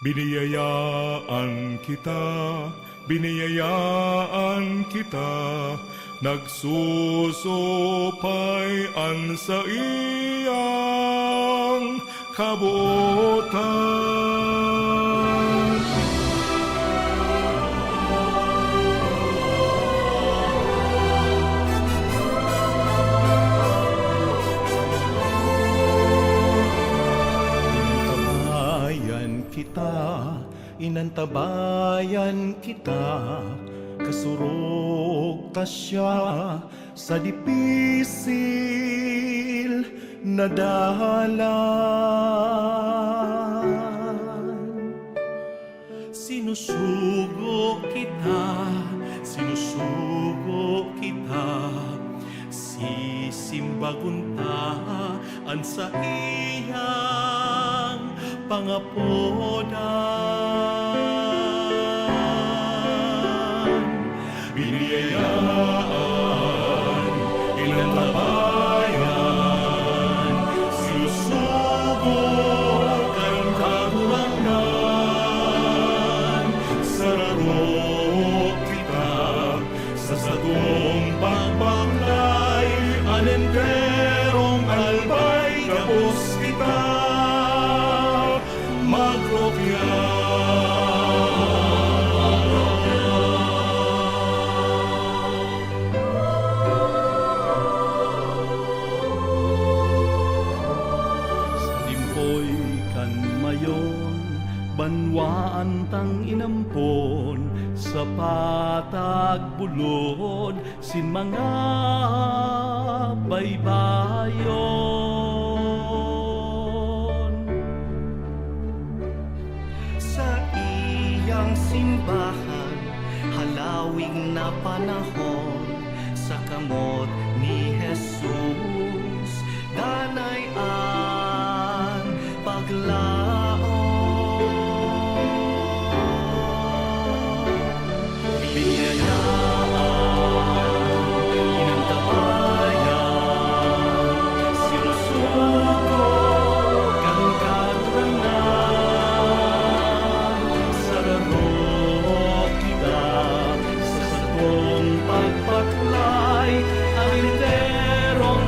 Biniyayaan kita, nagsusupayan sa iyang kabuotan. Inantabayan kita, kasurog ta siya sa dipisil na dalan. Sinusugo kita, sisimbaguntaan sa iyang pangapodan. Biniyayaan, inantabayan, sinusubok ang kagulangan. Sararo kita sa sagong pagbaklay, anenderong albay kapos kita magropya. Banwaan tang inampon sa patag bulod sin mga baybayon. Sa iyang simbahan, halawing na panahon, sa kamot ni Jesus, danay ang paglaon. Pagpaklay, ang literong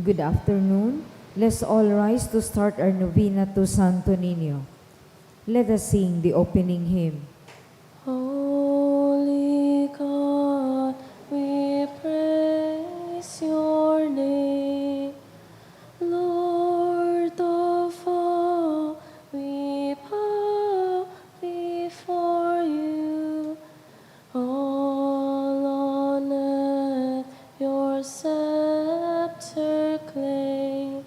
Good afternoon. Let's all rise to start our novena to Santo Niño. Let us sing the opening hymn. Holy God, we praise your name. Lord of all, we bow before you. All on earth your scepter claim.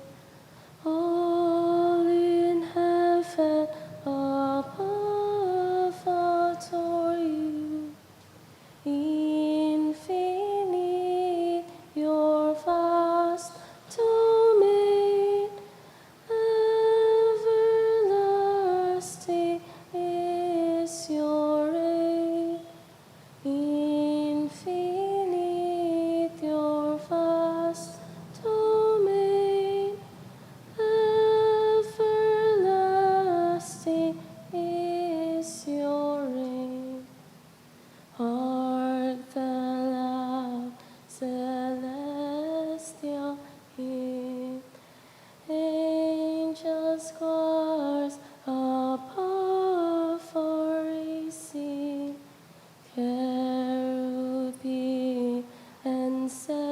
All in heaven above adore you. Infinite your vast domain, everlasting is your reign. Infinite your vast domain, everlasting is your reign. Hark the loud celestial hymn, angels choirs above are raising, cherubim and seraphim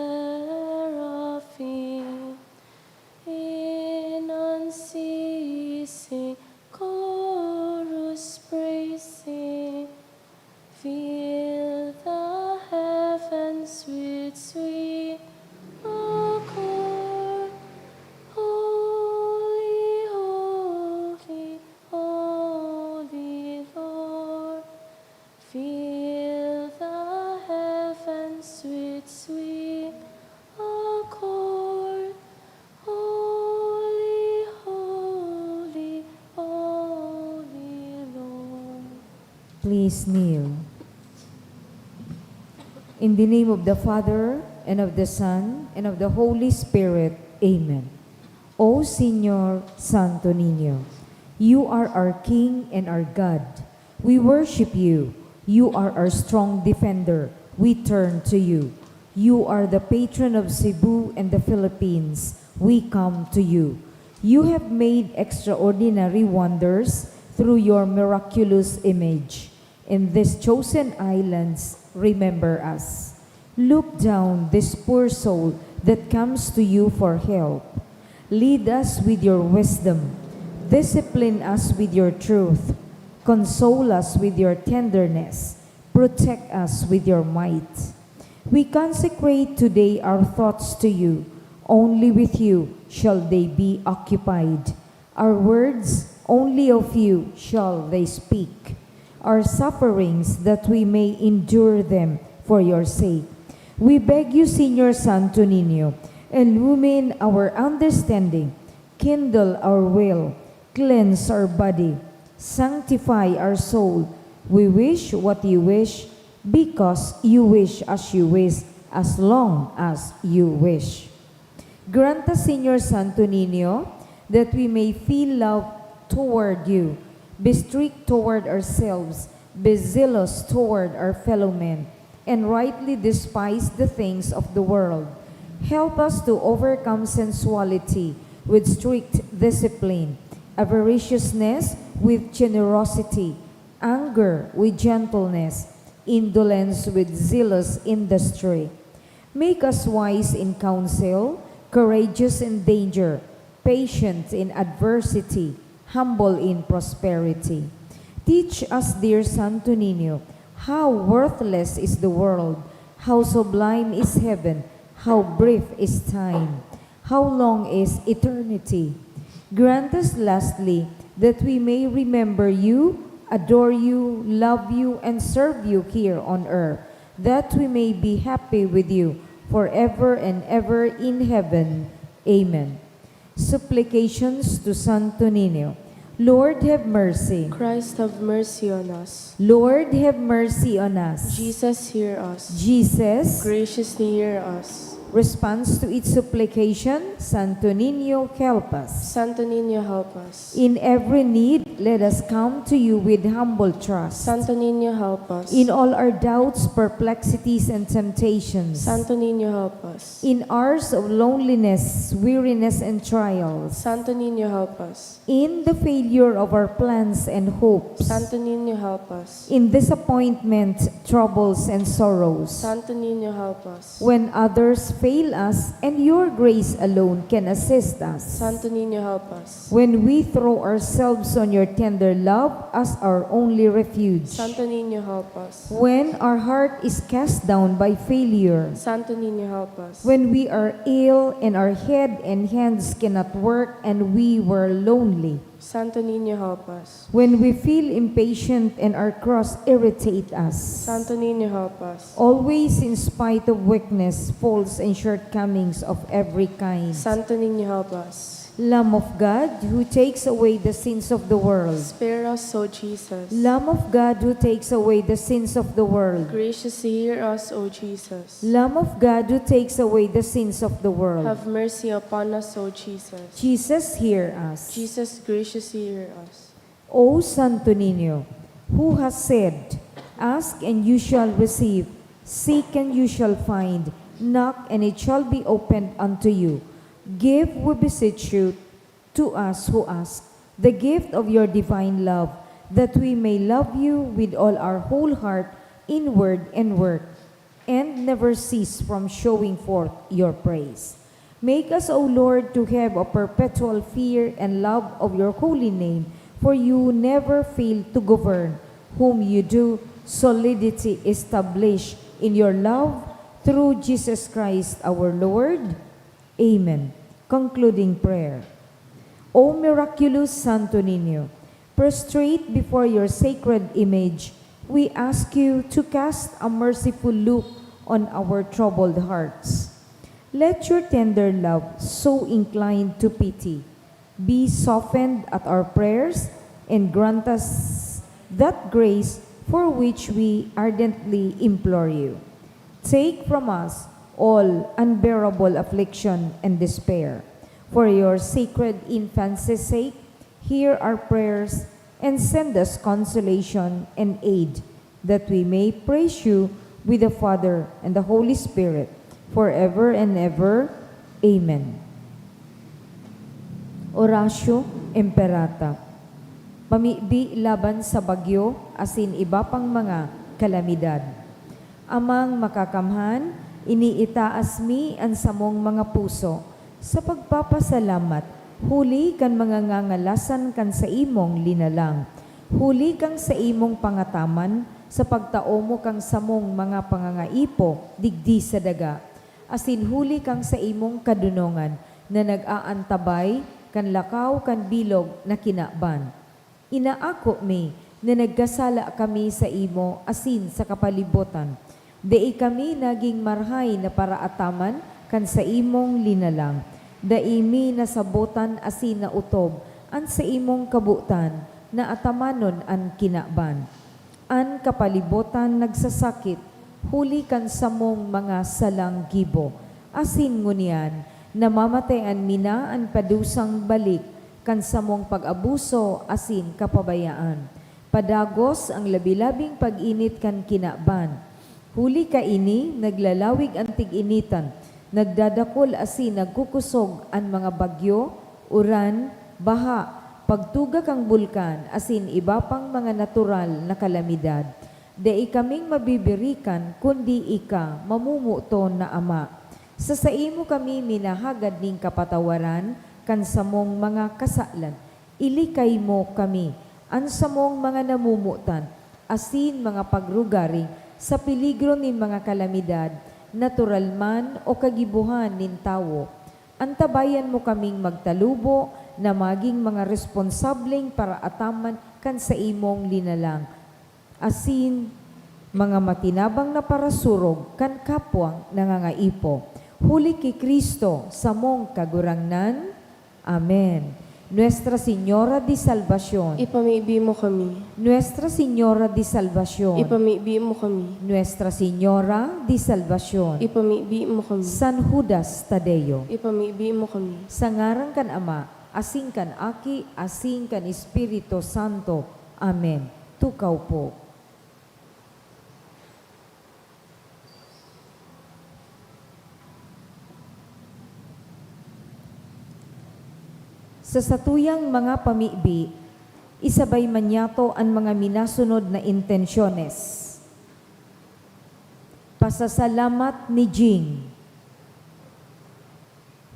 in unceasing chorus praising. Fill the heavens with sweet accord. Holy, holy, holy Lord. Fill the heavens with sweet accord. Holy, holy, holy Lord. Please kneel. In the name of the Father, and of the Son, and of the Holy Spirit. Amen. O Señor Santo Niño, you are our King and our God. We worship you. You are our strong defender. We turn to you. You are the patron of Cebu and the Philippines. We come to you. You have made extraordinary wonders through your miraculous image. In these chosen islands, remember us. Look down this poor soul that comes to you for help. Lead us with your wisdom. Discipline us with your truth. Console us with your tenderness. Protect us with your might. We consecrate today our thoughts to you. Only with you shall they be occupied. Our words, only of you shall they speak. Our sufferings, that we may endure them for your sake. We beg you, Señor Santo Niño, illumine our understanding, kindle our will, cleanse our body, sanctify our soul. We wish what you wish, because you wish, as long as you wish. Grant us, Señor Santo Niño, that we may feel love toward you, be strict toward ourselves, be zealous toward our fellow men, and rightly despise the things of the world. Help us to overcome sensuality with strict discipline, avariciousness with generosity, anger with gentleness, indolence with zealous industry. Make us wise in counsel, courageous in danger, patient in adversity, humble in prosperity. Teach us, dear Santo Niño, how worthless is the world, how sublime is heaven, how brief is time, how long is eternity. Grant us lastly that we may remember you, adore you, love you, and serve you here on earth, that we may be happy with you forever and ever in heaven. Amen. Supplications to Santo Niño. Lord, have mercy. Christ, have mercy on us. Lord, have mercy on us. Jesus, hear us. Jesus, Graciously hear us. responds to its supplication, Santo Niño, help us. Santo Niño, help us. In every need, let us come to you with humble trust. Santo Niño, help us. In all our doubts, perplexities, and temptations. Santo Niño, help us. In hours of loneliness, weariness, and trials. Santo Niño, help us. In the failure of our plans and hopes. Santo Niño, help us. In disappointment, troubles, and sorrows. Santo Niño, help us. When others fail us and your grace alone can assist us. Santo Niño, help us. When we throw ourselves on your tender love as our only refuge. Santo Niño, help us. When our heart is cast down by failure. Santo Niño, help us. When we are ill and our head and hands cannot work and we were lonely. Santo Niño, help us. When we feel impatient and our cross irritate us. Santo Niño, help us. Always in spite of weakness, faults, and shortcomings of every kind. Santo Niño, help us. Lamb of God, who takes away the sins of the world. Spare us, O Jesus. Lamb of God, who takes away the sins of the world. Graciously hear us, O Jesus. Lamb of God, who takes away the sins of the world. Have mercy upon us, O Jesus. Jesus, hear us. Jesus, graciously hear us. O Santo Niño, who has said, ask and you shall receive, seek and you shall find, knock and it shall be opened unto you. Give, we beseech you, to us who ask, the gift of your divine love, that we may love you with all our whole heart, in word and work, and never cease from showing forth your praise. Make us, O Lord, to have a perpetual fear and love of your holy name, for you never fail to govern, whom you do solidity establish in your love, through Jesus Christ our Lord. Amen. Concluding prayer. O miraculous Santo Niño, prostrate before your sacred image, we ask you to cast a merciful look on our troubled hearts. Let your tender love, so inclined to pity, be softened at our prayers and grant us that grace for which we ardently implore you. Take from us all unbearable affliction and despair. For your sacred infancy's sake, hear our prayers and send us consolation and aid, that we may praise you with the Father and the Holy Spirit, forever and ever. Amen. Oratio Imperata. Pamibi laban sa bagyo, asin iba pang mga kalamidad. Amang makakamhan, iniitaas mi ang samong mga puso, sa pagpapasalamat, huli kan mga ngangalasan kan sa imong linalang. Huli kang sa imong pangataman, sa pagtao mo kang samong mga pangangaipo, digdi sa daga. Asin huli kang sa imong kadunongan, na nag-aantabay, kan lakaw, kan bilog, na kinaban. Inaako mi, na nagkasala kami sa imo, asin sa kapalibutan. Dai kami naging marhay na paraataman kan sa imong linalang. Daimi na sabotan asin na utob an sa imong kabutan na atamanon an kinaban. An kapalibutan nagsasakit, huli kan samong mga salang gibo. Asin ngunyan, namamatayan mina an padusang balik kan samong pag-abuso asin kapabayaan. Padagos ang labi-labing pag-init kan kinaban. Huli ka ini, naglalawig ang tig-initan, nagdadakol asin nagkukusog ang mga bagyo, uran, baha, pagtuga kang bulkan, asin iba pang mga natural na kalamidad. Dai kaming mabibirikan, kundi ika, mamumuto na Ama. Sa saimo kami minahagad ning kapatawaran, kan samong mga kasalan. Ilikay mo kami, an samong mga namumutan, asin mga pagrugaring, sa peligro nin mga kalamidad, natural man o kagibuhan nin tawo. Antabayan mo kaming magtalubo na maging mga responsableng para ataman kan sa imong linalang. Asin, mga matinabang na parasurog kan kapwang nangangaipo. Huli kay Kristo sa mong kagurangnan. Amen. Nuestra Señora de Salvación, Ipamibi mo kami. Nuestra Señora de Salvación, Ipamibi mo kami. Nuestra Señora de Salvación, Ipamibi mo kami. San Judas Tadeo, Ipamibi mo kami. sa ngaran kan Ama, asing kan Aki, asing kan Espiritu Santo. Amen. Tukaw po. Sa satuyang mga pamibi, isabay manyato ang mga minasunod na intensyones. Pasasalamat ni Jing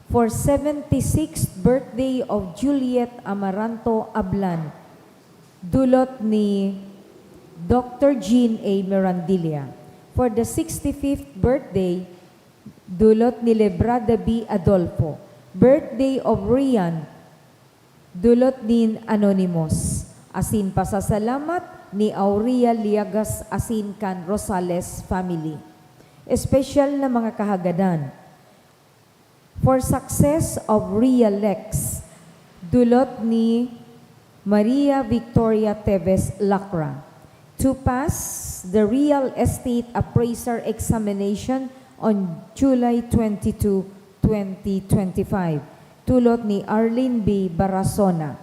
for 76th birthday of Juliet Amaranto Ablan, dulot ni Dr. Jean A. Mirandilla. For the 65th birthday, dulot ni Lebrada B. Adolfo. Birthday of Rian, dulot ni Anonymous. Asin pasasalamat ni Aurea Liagas asin kan Rosales family. Special na mga kahagadan. For success of Ria Lex, dulot ni Maria Victoria Teves Lacra. To pass the real estate appraiser examination on July 22, 2025. Tulot ni Arlene B. Barasona.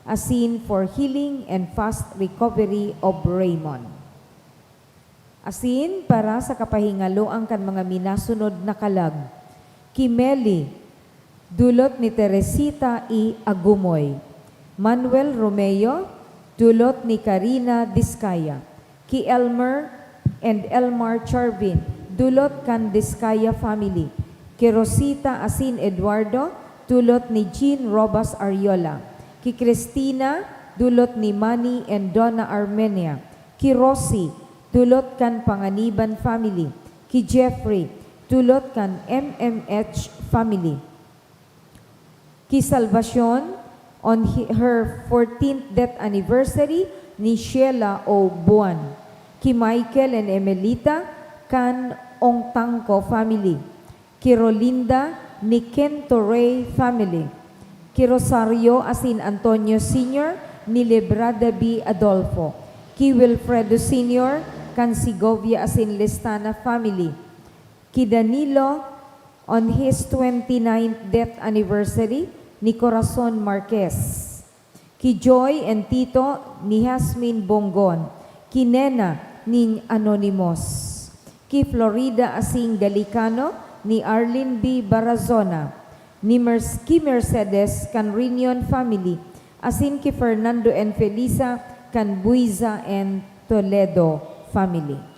Asin for healing and fast recovery of Raymond. Asin para sa kapahingaloan kan mga minasunod na kalag. Kimeli, dulot ni Teresita E. Agumoy. Manuel Romeo, dulot ni Karina Diskaya. Ki Elmer and Elmar Charvin, dulot kan Diskaya family. Ki Rosita Asin Eduardo, dulot ni Jean Robas Ariola. Ki Cristina, dulot ni Manny and Donna Armenia. Ki Rosie, dulot kan Panganiban family. Ki Jeffrey, dulot kan MMH family. Ki Salvacion, on her 14th death anniversary ni Sheila O. Buwan. Ki Michael and Emelita, kan Ongtangko family. Ki Rolinda, ni Kento Ray family. Ki Rosario Asin Antonio Sr., ni Lebrada B. Adolfo. Ki Wilfredo Sr., kan Segovia Asin Listana family. Ki Danilo, on his 29th death anniversary, ni Corazon Marquez. Ki Joy and Tito, ni Hasmin Bongon. Ki Nena, ni Anonymous. Ki Florida Asing Galicano, ni Arlene B. Barazona. Ki Mercedes, kan Rinion family. Asin ki Fernando and Felisa, kan Buiza and Toledo family.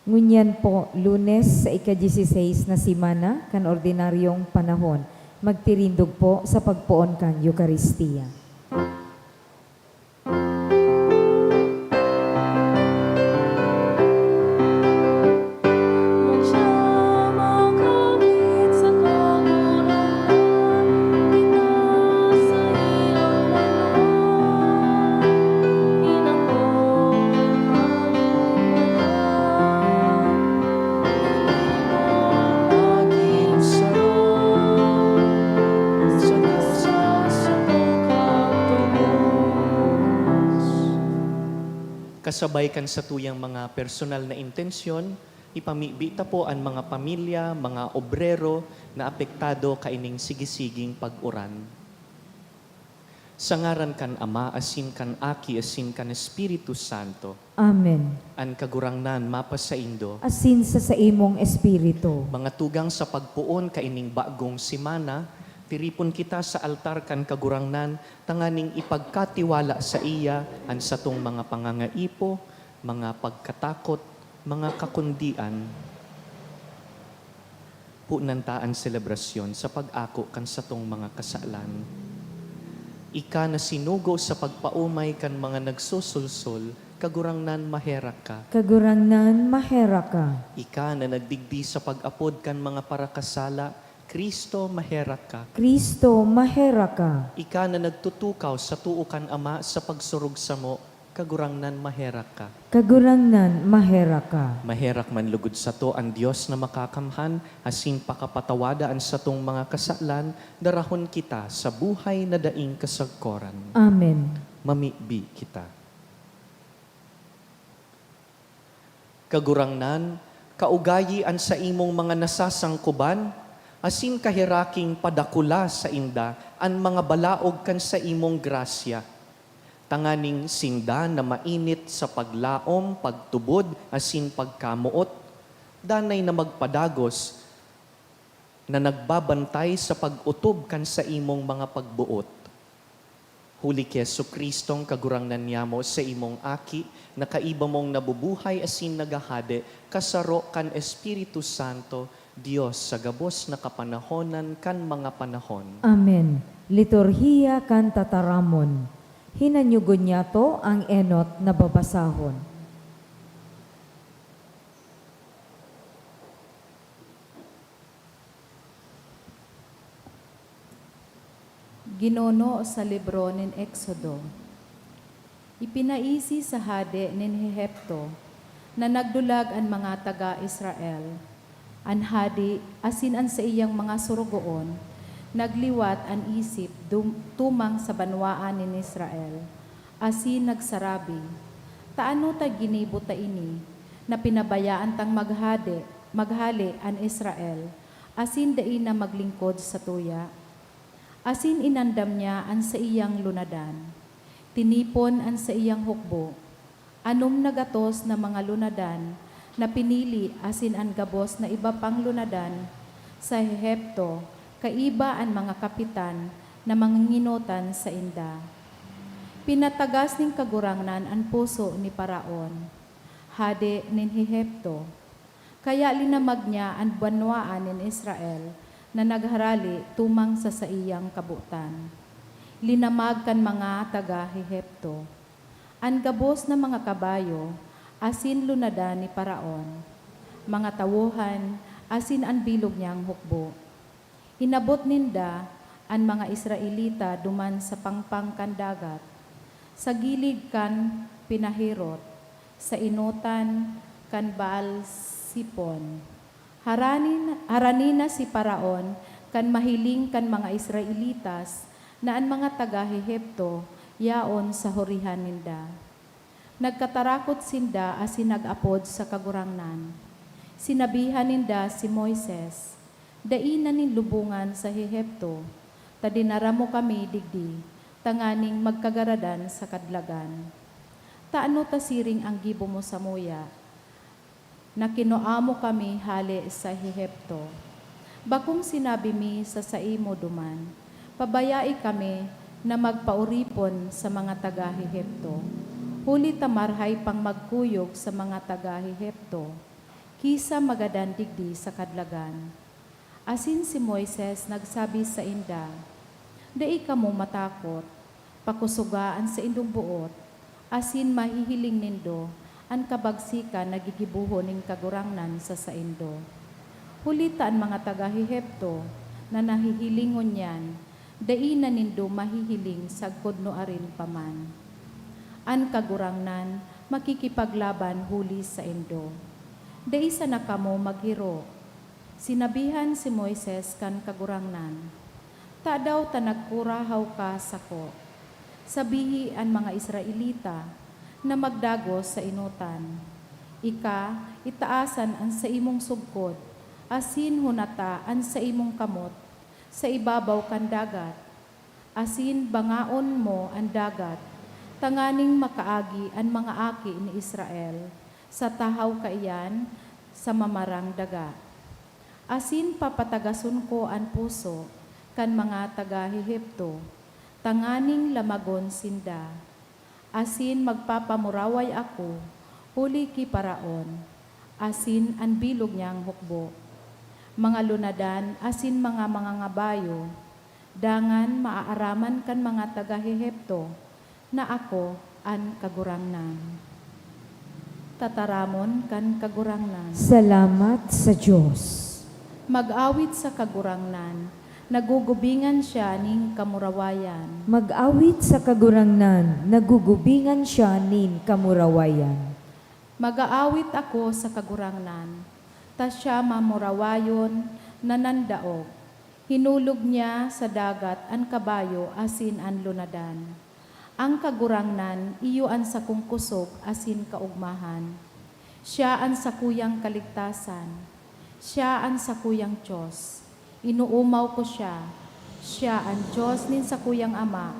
Ngunyan po, Lunes sa ika-16 na simana kan ordinaryong panahon. Magtirindog po sa pagpuon kan Eukaristiya. Magsiyamakawit sa kagurangan, kita sa iyong laman. Inangkong Naging sarap sa kasabay kan sa tuyang mga personal na intensyon, ipamibita po ang mga pamilya, mga obrero na apektado kaining sigisiging pag-uran. Sangaran kan Ama, asin kan Aki, asin kan Espiritu Santo, Amen. an kagurangnan mapasaindo, Asin sa imong espiritu. mga tugang sa pagpuon kaining bagong simana, tiripon kita sa altar kan kagurangnan, tanganing ipagkatiwala sa iya ang satong mga pangangaipo, mga pagkatakot, mga kakundian. Punantaan selebrasyon sa pag-ako kan satong mga kasalan. Ika na sinugo sa pagpaumay kan mga nagsusulsol, kagurangnan maherak ka. Kagurangnan mahera ka. Ika na nagdigdi sa pag-apod kan mga parakasala, Kristo maherak ka. Kristo mahera ka. Ika na nagtutukaw sa tuukan Ama sa pagsurog sa mo, kagurangnan maherak ka. Kagurangnan mahera ka. Maherak man lugod sa to ang Diyos na makakamhan, asin pakapatawadaan sa tong mga kasalan, darahon kita sa buhay na daing kasagkoran. Amen. Mamibi kita. Kagurangnan, kaugayian sa imong mga nasasangkuban, asin kahiraking padakula sa inda, ang mga balaog kan sa imong grasya. Tanganing sinda na mainit sa paglaom, pagtubod, asin pagkamuot, danay na magpadagos, na nagbabantay sa pag-utob kan sa imong mga pagbuot. Huli kay Jesucristong kagurangnan niyamo sa imong aki, na kaiba mong nabubuhay asin nagahade, kasaro kan Espiritu Santo, Diyos sa gabos na kapanahonan kan mga panahon. Amen. Liturhiya kan tataramon. Hinanyugon niya to ang enot na babasahon. Ginono sa libro nin Exodo. Ipinaisi sa hade nin Hehepto na nagdulag ang mga taga-Israel. An hadi asin an sa iyang mga surugoon, nagliwat an isip tumang sa banwaan nin Israel. Asin nagsarabi, taano ta ginibuta ini, na pinabayaan tang maghali an Israel, asin dai na maglingkod sa tuya. Asin inandam niya an sa iyang lunadan. Tinipon an sa iyang hukbo. Anom nagatos na mga lunadan na pinili asin an gabos na iba pang lunadan sa Hehepto, kaiba ang mga kapitan na manginginutan sa inda. Pinatagas ning kagurangnan ang puso ni Paraon, hade nin Hehepto. Kaya linamag niya ang banwaan nin Israel na nagharali tumang sa iyang kabutan. Linamag kan mga taga-Hehepto. Ang gabos na mga kabayo, asin lunadan ni Paraon. Mga tawuhan, asin ang bilog niyang hukbo. Hinabot ninda ang mga Israelita duman sa pangpang kan dagat. Sa gilid kan pinahirot, sa inutan kan Baal Sipon. Haranina si Paraon kan mahiling kan mga Israelitas na ang mga taga-Hehepto yaon sa horihan ninda. Nagkatarakot sinda asin nag-apod sa kagurangnan. Sinabihan ninda si Moises, dainan nin lubungan sa Hehepto, ta dinara mo kami digdi, tanganing magkagaradan sa kadlagan. Taano ta siring ang gibo mo sa muya, na kinuamo kami hali sa Hehepto. Bakong sinabi mi sa saimo duman, pabayai kami na magpauripon sa mga taga-Hehepto. Huli tamarhay pang magkuyog sa mga taga-Hehepto. kisa magadan digdi sa kadlagan. Asin si Moises nagsabi sa inda, dai kamo matakot, pakusugaan sa indong buot, asin mahihiling nindo, an kabagsikan nagigibuho ning kagurangnan sa saindo. Hulita ang mga taga-Hehepto na nahihilingon yan, dai na nindo mahihiling sagkod no arin paman. An kagurangnan makikipaglaban huli sa indo. Dai sa nakamo maghiro. Sinabihan si Moises kan kagurangnan, ta daw ta nagkurahaw ka sako. Sabihi ang mga Israelita na magdagos sa inutan. Ika, itaasan ang sa imong sugkod, asin hunata ang sa imong kamot, sa ibabaw kan dagat. Asin bangaon mo ang dagat, tanganing makaagi ang mga aki ni Israel, sa tahaw kaiyan, sa mamarang daga. Asin papatagason ko ang puso, kan mga taga-Hehepto, tanganing lamagon sinda. Asin magpapamuraway ako, huli ki paraon, asin ang bilog niyang hukbo. Mga lunadan, asin mga ngabayo, dangan maaaraman kan mga taga-Hehepto, na ako an kagurangnan. Tataramon kan kagurangnan. Salamat sa Diyos. Mag-awit sa kagurangnan, nagugubingan siya ning kamurawayan. Mag-awit sa kagurangnan, nagugubingan siya nin kamurawayan. Mag-aawit ako sa kagurangnan, ta siya mamurawayon nanandaog. Hinulog niya sa dagat ang kabayo asin ang lunadan. Ang kagurangnan iyo ang sa kungkusog asin kaugmahan. Siya ang sakuyang kaligtasan. Siya ang sakuyang Diyos. Inuumaw ko siya. Siya ang Diyos nin sakuyang Ama.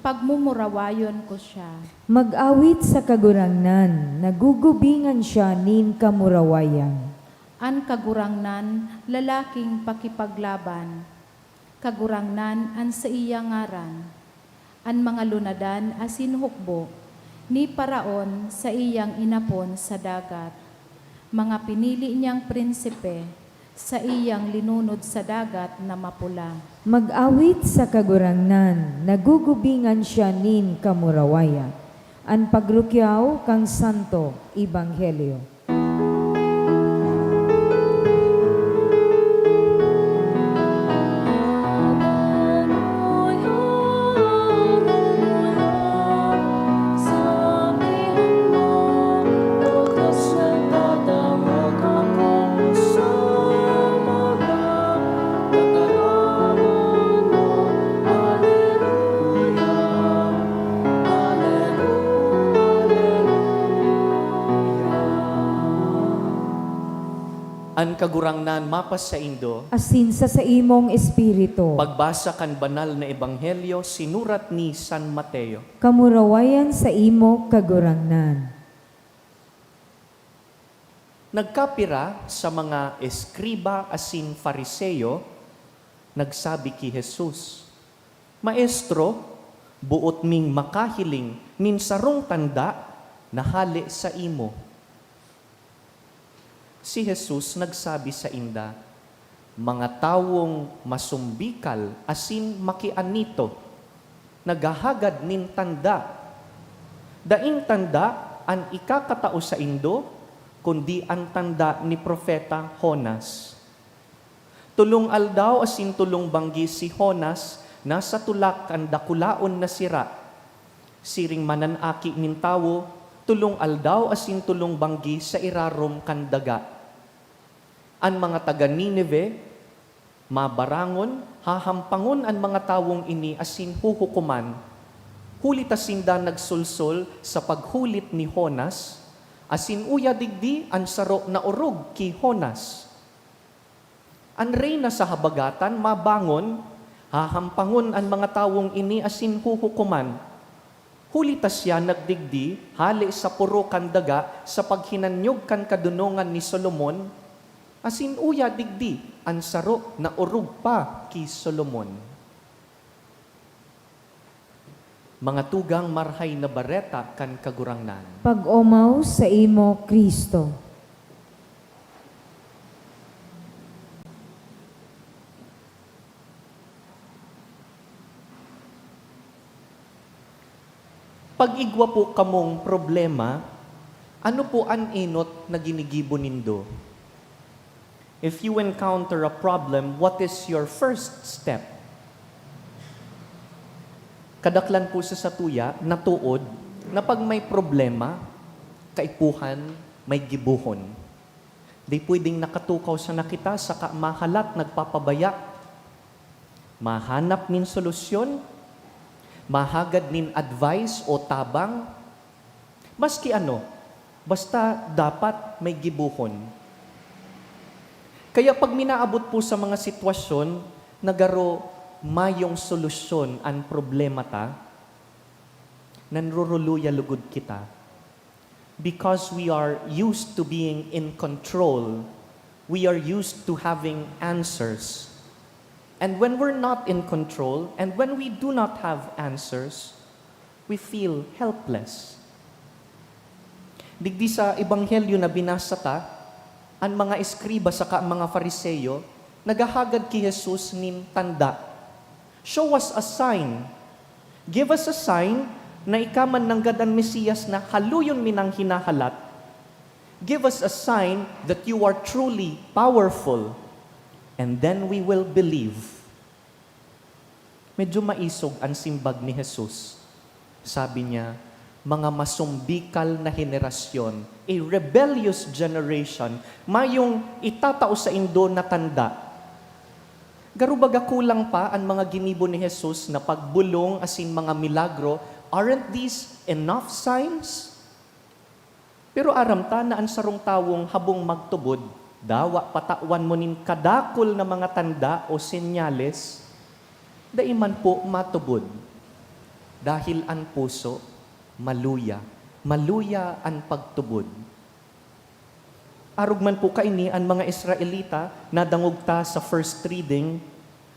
Pagmumurawayon ko siya. Mag-awit sa kagurangnan, nagugubingan siya nin kamurawayan. An kagurangnan, lalaking pakipaglaban. Kagurangnan, an sa iyang ngaran. An mga lunadan, asin hukbo, ni paraon sa iyang inapon sa dagat. Mga pinili niyang prinsipe, sa iyang linunod sa dagat na mapula. Mag-awit sa kagurangnan, nagugubingan siya nin kamurawayan. An pagrukyaw kang Santo Ebanghelyo. An kagurangnan mapas sa indo, Asin sa imong espiritu, pagbasa kan banal na ebanghelyo sinurat ni San Mateo. kamurawayan sa imo kagurangnan. Nagkapira sa mga eskriba asin fariseyo, nagsabi ki Jesus, Maestro, buot ming makahiling nin sarong tanda na hali sa imo. Si Jesus nagsabi sa inda, mga tawong masumbikal asin makianito, naghahagad nin tanda. Daing tanda an ikakatao sa indo, kundi ang tanda ni Propeta Jonas. Tulong aldaw asin tulong banggi si Jonas, nasa tulak ang dakulaon na sira. Siring mananaki nin tawo, tulong aldaw asin tulong banggi sa irarom kandaga. Ang mga taga Nineve, mabarangon, hahampangon ang mga tawong ini asin huhukuman. Huli tasinda nagsulsol sa paghulit ni Jonas, asin uya digdi ang saro na urog ki Jonas. Ang reyna sa habagatan, mabangon, hahampangon ang mga tawong ini asin huhukuman. Huli tasya nagdigdi, hali sa puro kandaga sa paghinanyog kan kadunongan ni Solomon, asin uya digdi, ang saro na urog pa ki Solomon. Mga tugang marhay na bareta kan kagurangnan. Pag-umaw sa imo Kristo. Pag igwa po kamong problema, ano po ang inot na ginigibo nindo? If you encounter a problem, what is your first step? Kadaklan po sa satuya, natuod, na pag may problema, kaipuhan, may gibuhon. Di pwedeng nakatukaw sa nakita, sa mahalat, nagpapabaya. Mahanap nin solusyon, mahagad nin advice o tabang, maski ano, basta dapat may gibuhon. Kaya pag minaabot po sa mga sitwasyon, nagaro mayong solusyon ang problema ta, nanruruluya lugod kita. Because we are used to being in control, we are used to having answers. And when we're not in control, and when we do not have answers, we feel helpless. Digdi sa ebanghelyo na binasa ta, ang mga eskriba saka mga fariseyo, nagahagad ki Jesus nin tanda. Show us a sign. Give us a sign na ikaman ng gadan Mesiyas na haluyon minang hinahalat. Give us a sign that you are truly powerful, and then we will believe. Medyo maisog ang simbag ni Jesus. Sabi niya, mga masumbikal na henerasyon, a rebellious generation, mayong itatao sa indo na tanda. Garubaga kulang pa ang mga ginibo ni Jesus na pagbulong asin mga milagro, aren't these enough signs? Pero aramta na ang sarong tawong habong magtubod, dawa patawan mo nin kadakol na mga tanda o senyales, daiman po matubod. Dahil ang puso, maluya. Maluya ang pagtubod. Arugman po kaini ang mga Israelita na dangugta sa first reading.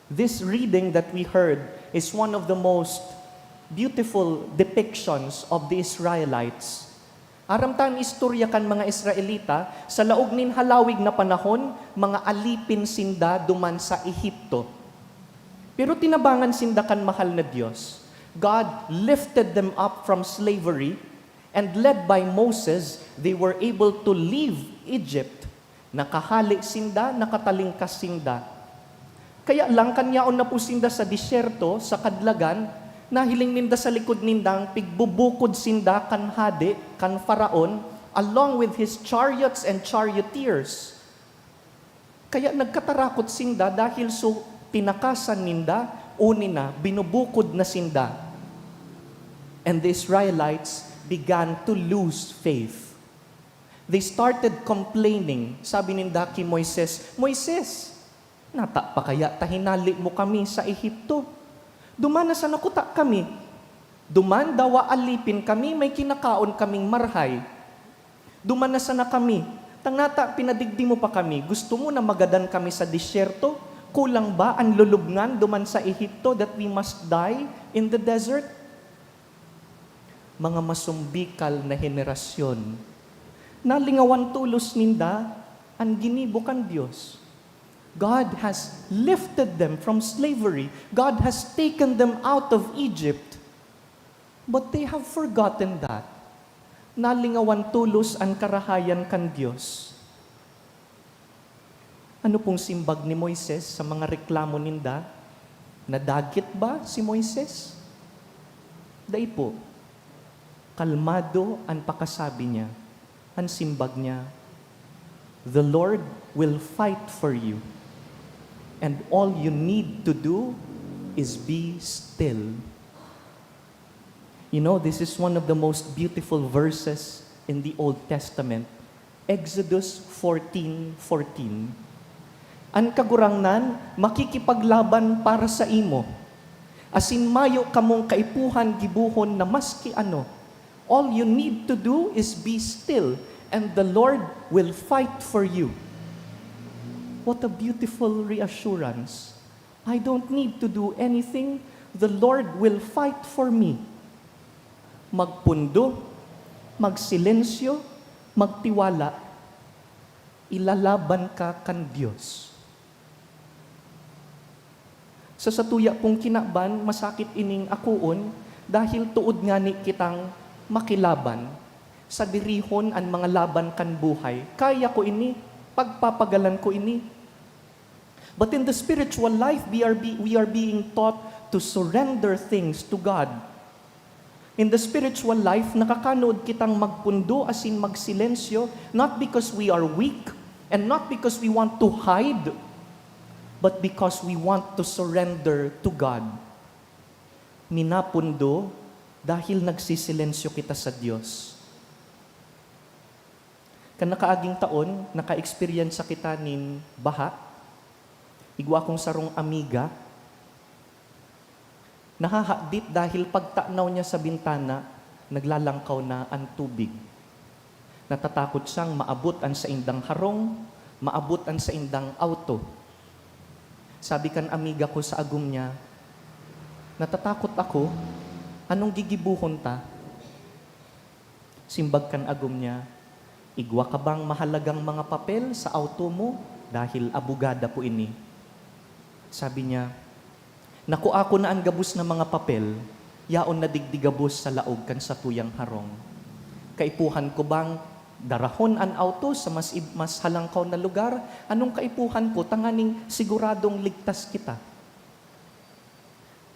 This reading that we heard is one of the most beautiful depictions of the Israelites. Aramtan istorya kan mga Israelita, sa laog nin halawig na panahon, mga alipin sinda duman sa Ehipto. Pero tinabangan sinda kan mahal na Diyos. God lifted them up from slavery, and led by Moses, they were able to leave Egypt. Nakahali sinda, nakatalingkas sinda. Kaya lang kanyaon na po sinda sa disyerto, sa kadlagan, nahiling ninda sa likod nindang pigbubukod sinda kan hade, kan Faraon, along with his chariots and charioteers. Kaya nagkatarakot sinda dahil tinakasan ninda, unina, binubukod na sinda. And the Israelites began to lose faith. They started complaining. Sabi ninda kay Moises, Moises, nata pa kaya tahinali mo kami sa Ehipto? Duman na sa nakuta kami. Duman dawa alipin kami, may kinakaon kaming marhay. Duman na sana kami. Tangnata, pinadigdi mo pa kami. Gusto mo na magadan kami sa disyerto? Kulang ba ang lulubngan duman sa Ehipto that we must die in the desert? Mga masumbikal na henerasyon, nalingawan tulos ninda ang ginibo kan Diyos. God has lifted them from slavery. God has taken them out of Egypt. But they have forgotten that. Nalingawan tulos ang karahayan kan Diyos. Ano pong simbag ni Moises sa mga reklamo ninda? Nadagit ba si Moises? Dai po. Kalmado ang pakasabi niya. Ang simbag niya, the Lord will fight for you. And all you need to do is be still. You know, this is one of the most beautiful verses in the Old Testament. Exodus 14:14. Ang kagurangnan, makikipaglaban para sa imo. Asin mayo kamong kaipuhan gibuhon na maski ano. All you need to do is be still, and the Lord will fight for you. What a beautiful reassurance. I don't need to do anything. The Lord will fight for me. Magpundo, magsilensyo, magtiwala, ilalaban ka kan Diyos. Sa satuya pong kinaban, masakit ining akuon, dahil tuod nga ni kitang makilaban, sa dirihon ang mga laban kan buhay, kaya ko ini, pagpapagalan ko ini. But in the spiritual life, we are being taught to surrender things to God. In the spiritual life, nakakanood kitang magpundo as in magsilensyo, not because we are weak, and not because we want to hide, but because we want to surrender to God. Minapundo dahil nagsisilensyo kita sa Diyos. Kanakaaging taon, naka-experience kita nin baha. Igwa akong sarong amiga. Nahahadit dahil pagtanaw niya sa bintana, naglalangkaw na ang tubig. Natatakot siyang maabot ang sa indang harong, maabot ang sa indang auto. Sabi kan amiga ko sa agum niya, natatakot ako, anong gigibuhon ta? Simbag kan agum niya, igwa ka bang mahalagang mga papel sa auto mo dahil abugada po ini? Sabi niya, naku ako na ang gabos na mga papel, yaon na digdigabos sa laog kan sa tuyang harong. Kaipuhan ko bang darahon ang auto sa mas halangkaw na lugar? Anong kaipuhan ko? Tanganing siguradong ligtas kita.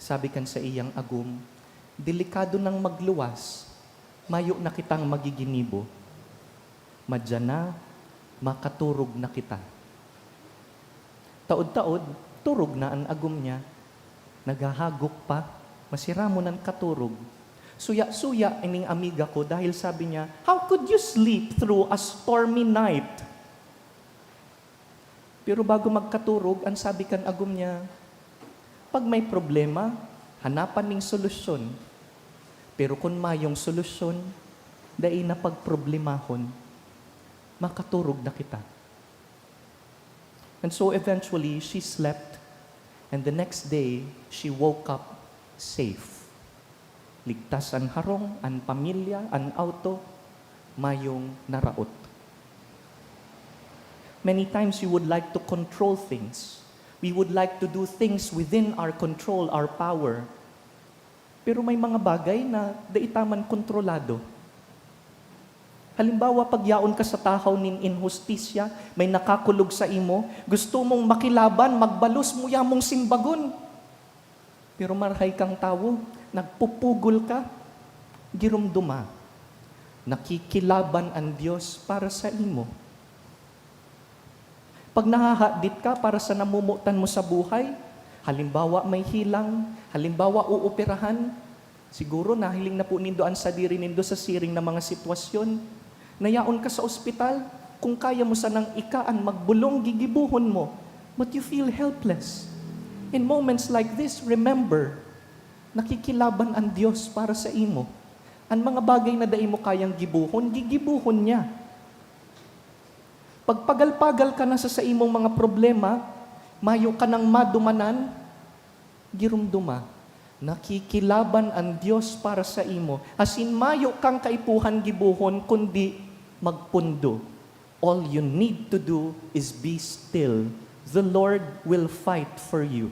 Sabi kan sa iyang agum, delikado nang magluwas, mayo na kitang magiginibo. Madya na, makaturog na kita. Taod-taod, turog na ang agum niya. Naghahagok pa, masira mo ng katurog. Suya-suya ining amiga ko dahil sabi niya, how could you sleep through a stormy night? Pero bago magkaturog, ang sabi kan agum niya, pag may problema, hanapan ning solusyon. Pero kung mayong solusyon, dahil na pagproblemahon, makaturog na kita. And so eventually, she slept, and the next day, she woke up safe. Ligtas ang harong, ang pamilya, ang auto, mayong naraot. Many times we would like to control things. We would like to do things within our control, our power. Pero may mga bagay na daitaman kontrolado. Halimbawa, pag yaon ka sa tahaw nin inhustisya, may nakakulog sa imo, gusto mong makilaban, magbalos mo yamong simbagon. Pero marhay kang tawo, nagpupugol ka, girumduma. Nakikilaban ang Diyos para sa imo. Pag nahahadit ka para sa namumutan mo sa buhay, halimbawa may hilang, halimbawa uoperahan, siguro nahiling na po nindoan sa diri nindo sa siring na mga sitwasyon. Nayaon ka sa ospital, kung kaya mo sanang ikaan, magbulong, gigibuhon mo, but you feel helpless. In moments like this, remember, nakikilaban ang Diyos para sa imo. Ang mga bagay na dai mo kayang gibuhon, gigibuhon niya. Pagpagal-pagal ka na sa imong mga problema, mayo ka nang madumanan, girumduma. Nakikilaban ang Diyos para sa imo. As in, mayo kang kaipuhan gibuhon, kundi magpundo. All you need to do is be still. The Lord will fight for you.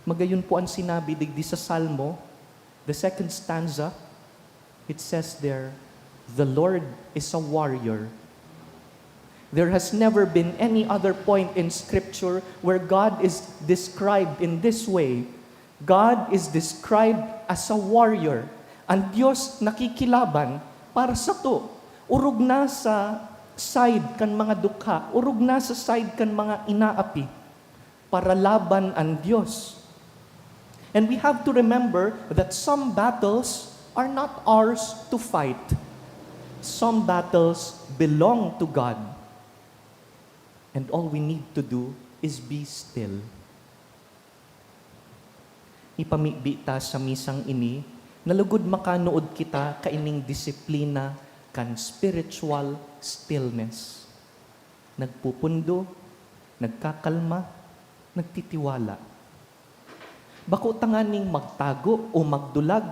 Magayon po ang sinabi digdi sa Salmo, the second stanza, it says there, the Lord is a warrior. There has never been any other point in Scripture where God is described in this way. God is described as a warrior. Ang Diyos nakikilaban para sa to. Urog na sa side kan mga dukha, urog na sa side kan mga inaapi, para laban ang Diyos. And we have to remember that some battles are not ours to fight. Some battles belong to God. And all we need to do is be still. Ipamibi ta sa misang ini, nalugod makanood kita kaining disiplina kan spiritual stillness. Nagpupundo, nagkakalma, nagtitiwala. Bako tanganing magtago o magdulag,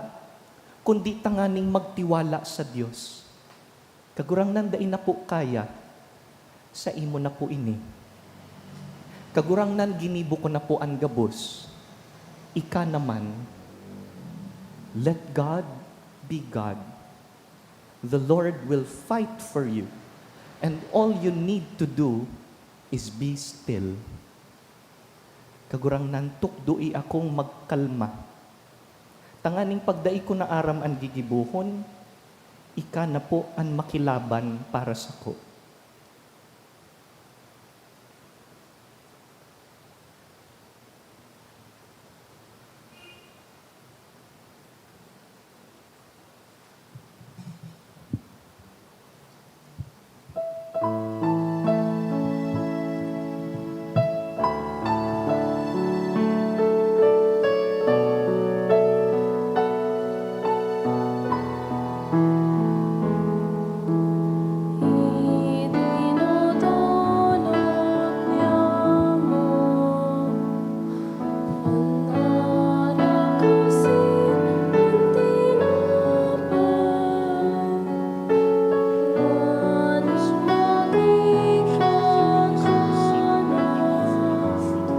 kundi tanganing magtiwala sa Diyos. Kagurang nandain na po kaya, sa imo na po ini. Kagurang nan ginibo ko na po ang gabos, ika naman, let God be God. The Lord will fight for you. And all you need to do is be still. Kagurang nantok dui akong magkalma. Tanganing pagdai ko na aram ang gigibuhon, ika na po ang makilaban para sa ko. Idinudulog niya mo ang narakasin ang tinapay. Nais magikakanan, inuhay naman ang kasaguran.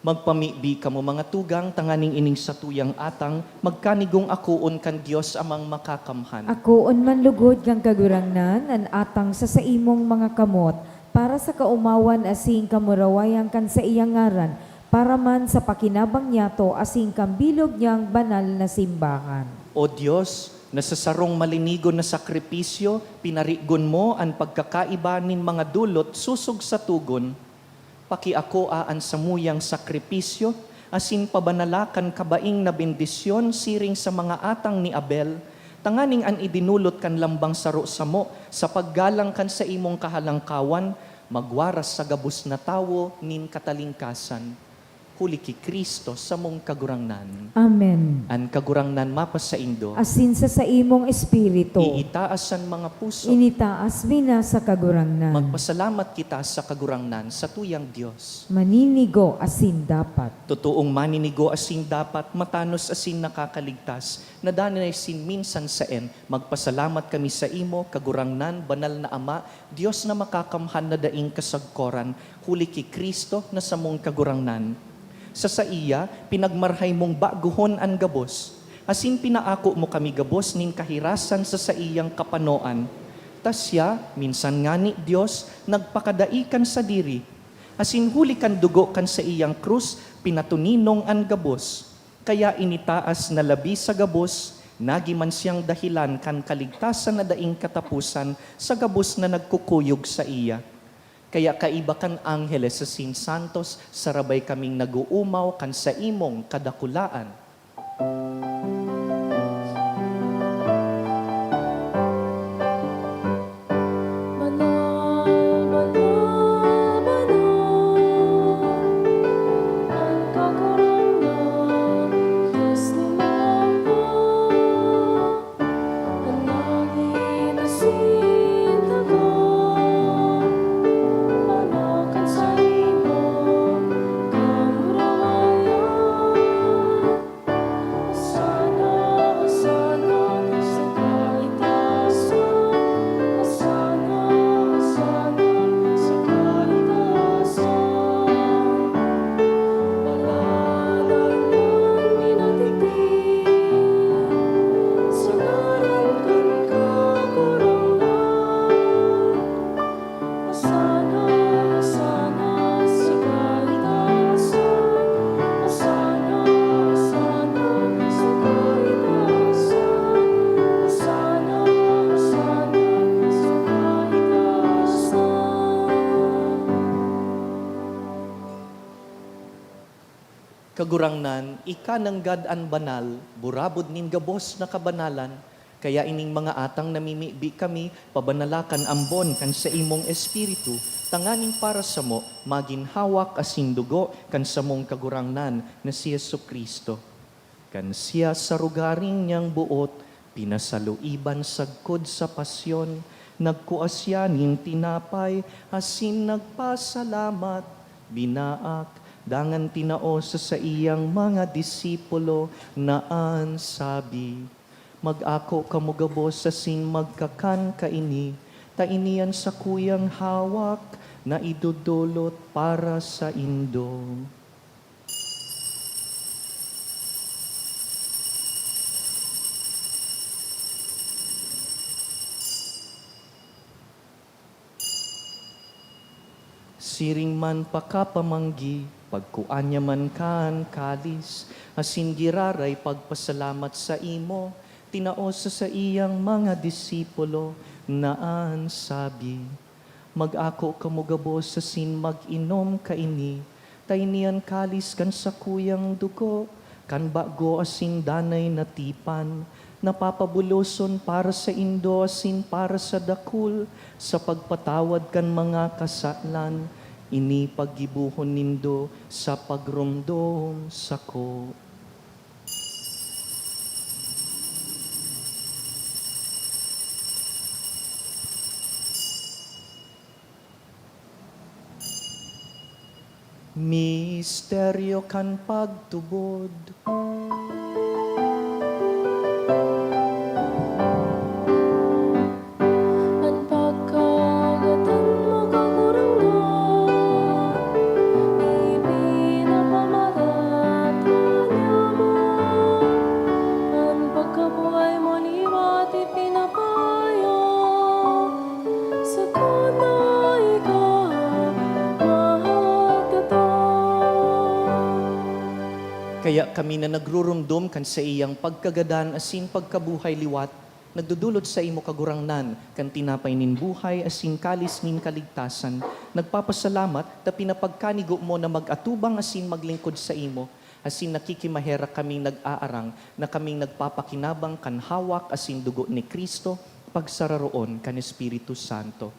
Magpamibi kamo mga tugang, tanganing ining sa tuyang atang, magkanigong akuon kan Dios amang makakamhan. Akoon man lugod kang kagurangnan, an atang sa imong mga kamot, para sa kaumawan asing kamurawayan kan sa iyang ngaran, para man sa pakinabang niyato asing kambilog niyang banal na simbahan. O Diyos, na sa sarong malinigon na sakripisyo, pinarigon mo ang pagkakaiba nin mga dulot susog sa tugon, pakiako aan samuyang sakripisyo, asin pabanalakan kabaing na bendisyon siring sa mga atang ni Abel, tanganing an idinulot kan lambang saro samo, sa paggalang kan sa imong kahalangkawan, magwaras sa gabus na tawo nin katalingkasan. Huli ki Kristo sa mong kagurangnan. Amen. An kagurangnan mapas sa indo, Asin sa imong espiritu, iitaasan mga puso, initaas bina sa kagurangnan. magpasalamat kita sa kagurangnan sa tuyang Diyos. Maninigo asin dapat. Totoong maninigo asin dapat, matanos asin nakakaligtas, nadanay sin minsan saen, magpasalamat kami sa imo, kagurangnan, banal na Ama, Diyos na makakamhan na daing kasagkoran, huli ki Kristo na sa mong kagurangnan. Sa iya, pinagmarhay mong baguhon an gabos, asin pinaako mo kami gabos nin kahirasan sa iyang kapanoan. Tasya, minsan nga ni Diyos, nagpakadaikan sa diri, asin huli kan dugo kan sa iyang krus, pinatuninong an gabos. Kaya initaas na labi sa gabos, nagiman siyang dahilan kan kaligtasan na daing katapusan sa gabos na nagkukuyog sa iya. Kaya kaiba kan angheles sa sin santos, sarabay kaming naguumaw kan sa imong kadakulaan. Banal, banal, banal, ang kagurangnan, Diyos ni Mama, ang langit asin dagat, panakan sa imong kamurawayan. Kagurangnan, ika ng God-an banal, burabod nin gabos na kabanalan, kaya ining mga atang namimibi kami, pabanalakan ambon kan sa imong espiritu, tanganing para sa mo, maginhawak asin dugo kan sa mong kagurangnan na si Yesu Kristo. Kan siya sa rugaring niyang buot, pinasaluiban sagkod sa pasyon, nagkuasya ning tinapay, asin nagpasalamat, binaak, dangan tinao sa iyang mga disipulo naan sabi, mag-ako kamugabos asin magkakan kaini, tainian sa kuyang hawak na idudulot para sa indo. Siring man pakapamanggi, pagkuanya man kan kalis, asin giraray pagpasalamat sa imo, tinaos sa iyang mga disipulo, naan sabi, mag-ako kamugabos asin mag-inom kaini, tainian kalis kan sa kuyang dugo, kan bago asin danay natipan, napapabuloson para sa indo asin para sa dakul, sa pagpatawad kan mga kasalan, ini paggibuhon nindo sa pagrumdom sako. Misteryo kan pagtubod. Ang pagkagatan mo kagurangnan, ipinapamalatanya mo. Ang pagkabuhay mo liwat ipinapayo, sa kuna ikaw mahagatan. Kaya kami na nagrurumdum kan sa iyang pagkagadan asin pagkabuhay liwat, nagdudulot sa imo kagurangnan, kan tinapay nin buhay asin kalis nin kaligtasan, nagpapasalamat ta pinapagkanigo mo na mag-atubang asin maglingkod sa imo, asin nakikimahera kaming nag-aarang na kaming nagpapakinabang kan hawak asin dugo ni Kristo, pagsararoon kan Espiritu Santo.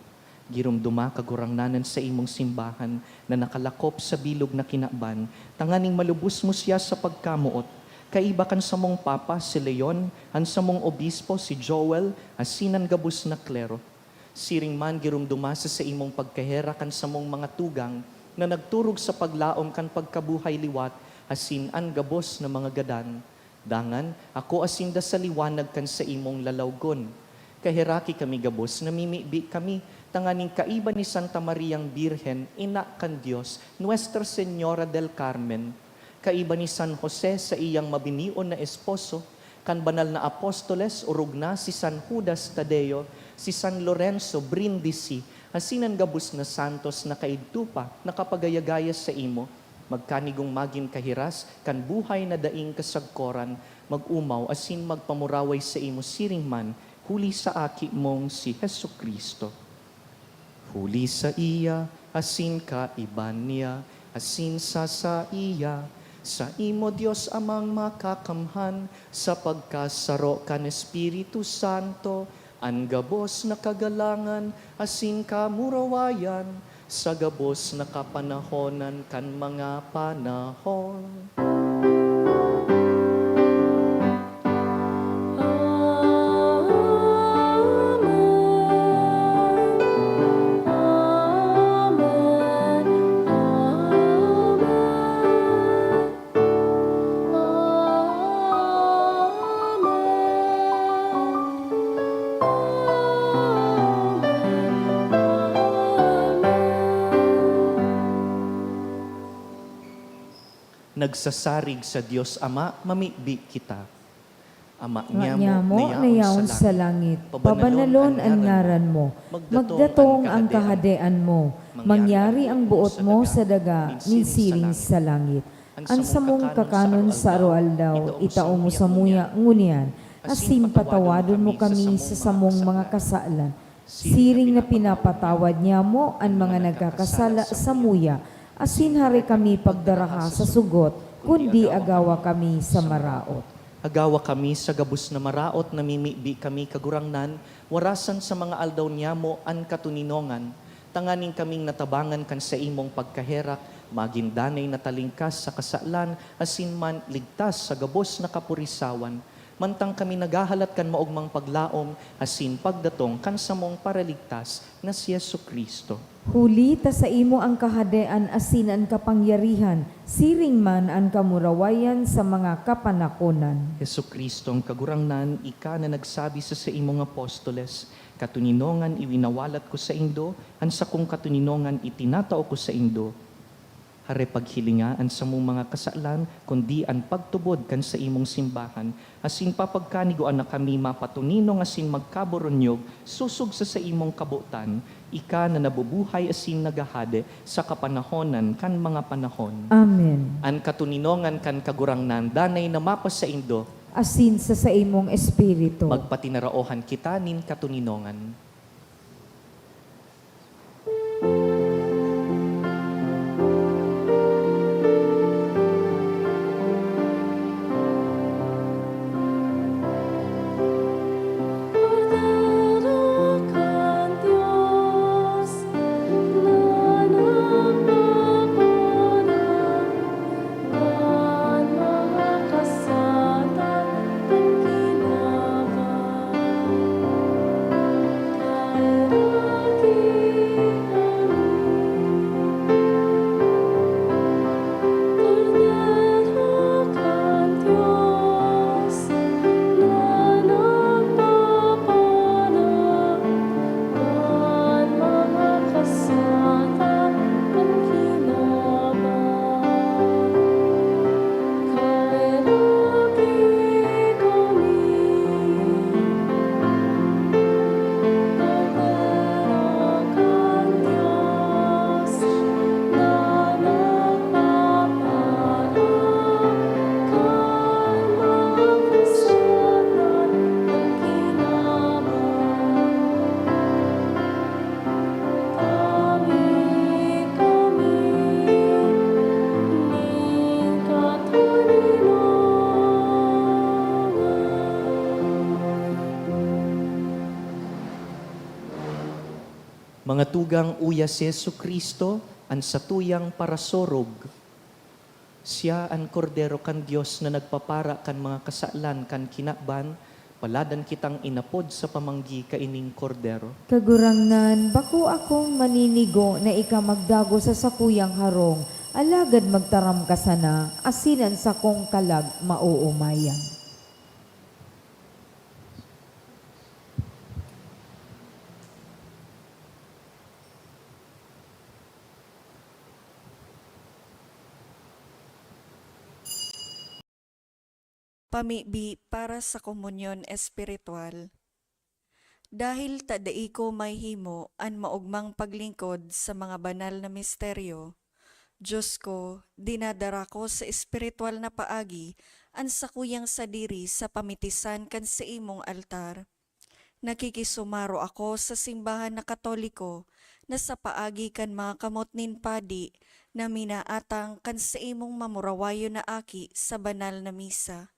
Girumduma kagurangnanan sa imong simbahan na nakalakop sa bilog na kinaban, tanganing malubos mo siya sa pagkamuot. Kaiba kan sa mong papa si Leon, han sa mong obispo si Joel, asinan gabus na klero. Siring man girumduma sa imong pagkahera kan sa mong mga tugang na nagturog sa paglaom kan pagkabuhay liwat, asin an gabos na mga gadan. Dangan, ako asinda sa liwanag kan sa imong lalawgon. Kahiraki kami gabos, namimibi kami, tanganing kaiba ni Santa Mariang Birhen, ina kan Diyos, Nuestra Señora del Carmen, kaiba ni San Jose sa iyang mabinion na esposo, kan banal na apostoles, urog na si San Judas Tadeo, si San Lorenzo Brindisi, asinan gabus na santos na kaidtupa, nakapagayagaya sa imo, magkanigong magin kahiras, kan buhay na daing kasagkoran, mag-umaw, asin magpamuraway sa imo siring man, huli sa aki mong si Hesu Kristo. Huli sa iya, asin ka iban niya, asin sa iya, sa imo Diyos amang makakamhan, sa pagkasaro kan Espiritu Santo, ang gabos na kagalangan, asin ka murawayan, sa gabos na kapanahonan kan mga panahon. Nagsasarig sa Diyos Ama, mamibi kita. Ama Nga mo, nayaon sa langit, pabanalon ang ngaran mo, magdatong ang kahadean mo, mangyari ang buot mo sa daga, minsiring sa langit. Ang samong kakanon sa arualdaw, itao mo sa muya ngunian, asin patawadon mo kami sa samong mga kasalan. Siring na pinapatawad niya mo ang mga nagkakasala sa muya, asin hari kami pagdaraha sa sugot, kundi agawa kami sa maraot. Agawa kami sa gabus na maraot, namimibi kami kagurangnan, warasan sa mga aldaw niyamo an katuninongan, tanganing kaming natabangan kan sa imong pagkaherak, magindanay na talingkas sa kasalan, asin man ligtas sa gabos na kapurisawan, mantang kami nagahalat kan maugmang paglaom, asin pagdatong kan samong paraligtas na si Yesu Kristo. Huli ta sa imo ang kahadean asin ang kapangyarihan, siring man ang kamurawayan sa mga kapanakonan. Yesu Kristo ang kagurangnan, ika na nagsabi sa imong apostoles, katuninongan iwinawalat ko sa indo, an sa kong katuninongan itinatao ko sa indo. Hare paghilingaan sa mong mga kasalan, kundi ang pagtubod kan sa imong simbahan, asin papagkaniguan na kami mapatuninong asin magkaboronyog, susog sa imong kabutan, ika na nabubuhay asin nagahade sa kapanahonan kan mga panahon. Amen. An katuninongan kan kagurangnan, danay na mapas sa indo, Asin sa imong espiritu. magpatinaraohan kita nin katuninongan. Cordero kan Diyos na nagpapanang kan mga kasatan ng ginawa. Kairaki kami. Cordero kan Diyos na nagpapanang kan mga kasatan ng ginawa. Kairaki kami. Cordero kan Diyos na nagpapanang kan mga kasatan ng ginawa. Kami ning katuninongan. Mga tugang uya si Yesu Kristo, ang satuyang parasorog. Siya ang kordero kan Dios na nagpapara kan mga kasalan kan kinakban, paladan kitang inapod sa pamanggi kaining kordero. Kagurangnan, bako akong maninigo na ika magdago sa sakuyang harong, alagad magtaram ka sana, asinan sa kong kalag mauumayan. Pamibi para sa komunyon espiritual. Dahil tadai ko may himo an maugmang paglingkod sa mga banal na misteryo, Diyos ko, dinadara ko sa espiritual na paagi an sakuyang sadiri sa pamitisan kan sa imong altar. Nakikisumaro ako sa simbahan na Katoliko na sa paagi kan mga kamot nin padi na minaatang kan sa imong mamurawayo na aki sa banal na misa.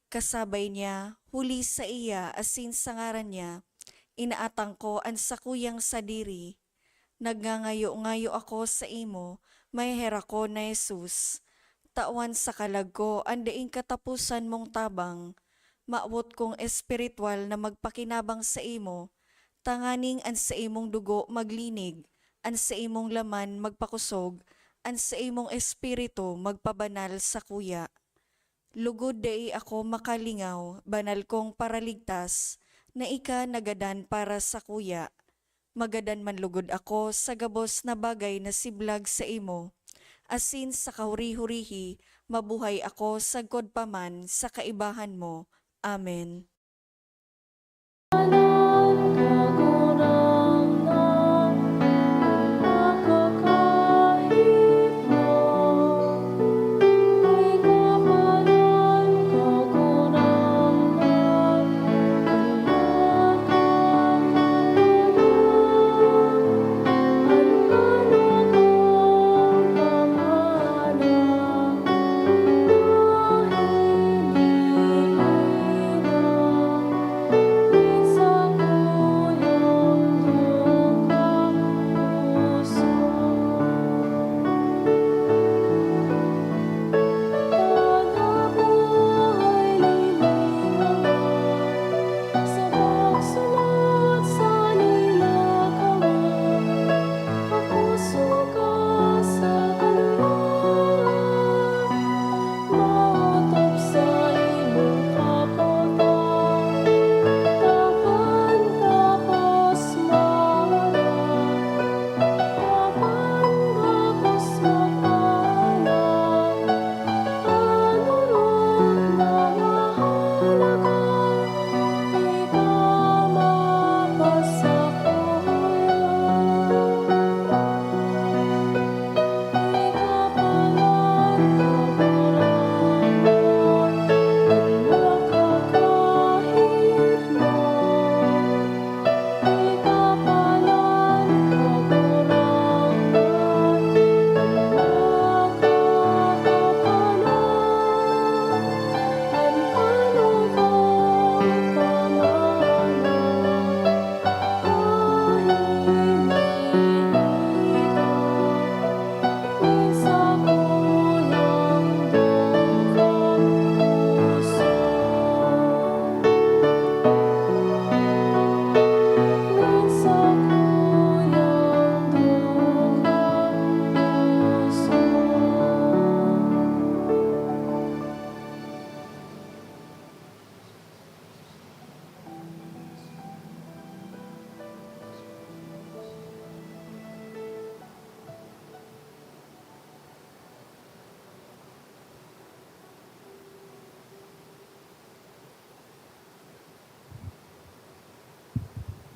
Kasabay niya, huli sa iya asin sa ngaran niya, inaatang ko ang sakuyang sadiri. Nagngangayo-ngayo ako sa imo, may hera ko na Jesus. Tawan sa kalag ko, ang daing katapusan mong tabang. Maawot kong espiritual na magpakinabang sa imo, tanganing an sa imong dugo maglinig, an sa imong laman magpakusog, an sa imong espiritu magpabanal sa kuya. Lugod dai ako makalingaw, banal kong paraligtas, na ika nagadan para sa kuya. Magadan man lugod ako sa gabos na bagay na siblag sa imo. Asin sa kahuri-hurihi, mabuhay ako sa godpaman sa kaibahan mo. Amen.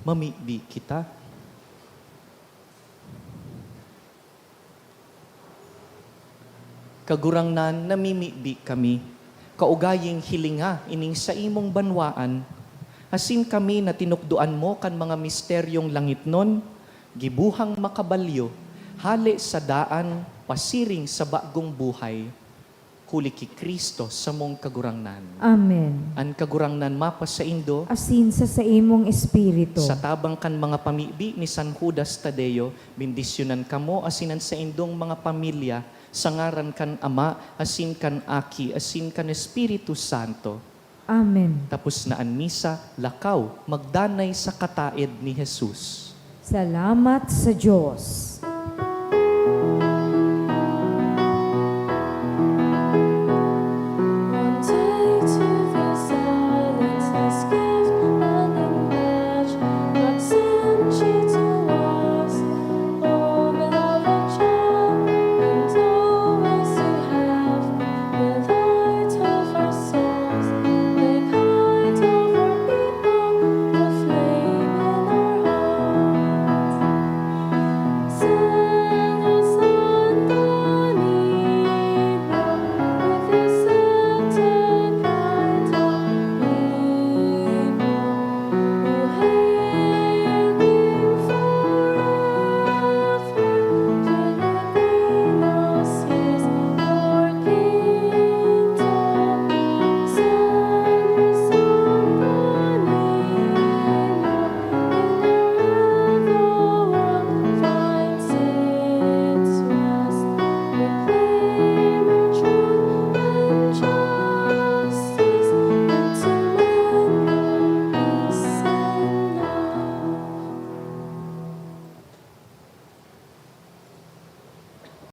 mamibi kita. Kagurangnan namimibi kami, kaugaying hilinga ining sa imong banwaan, asin kami na tinukduan mo kan mga misteryong langit nun, gibuhang makabalyo, hali sa daan, pasiring sa bagong buhay, huli ki Kristo sa mong kagurangnan. Amen. An kagurangnan mapa sa Indo, Asin sa imong espiritu. sa tabang kan mga pamibi ni San Judas Tadeo, bindisyonan kamo asinan sa indong mga pamilya, sangaran kan Ama, asin kan Aki, asin kan Espiritu Santo. Amen. Tapos na an misa, lakaw, magdanay sa kataed ni Jesus. Salamat sa Diyos.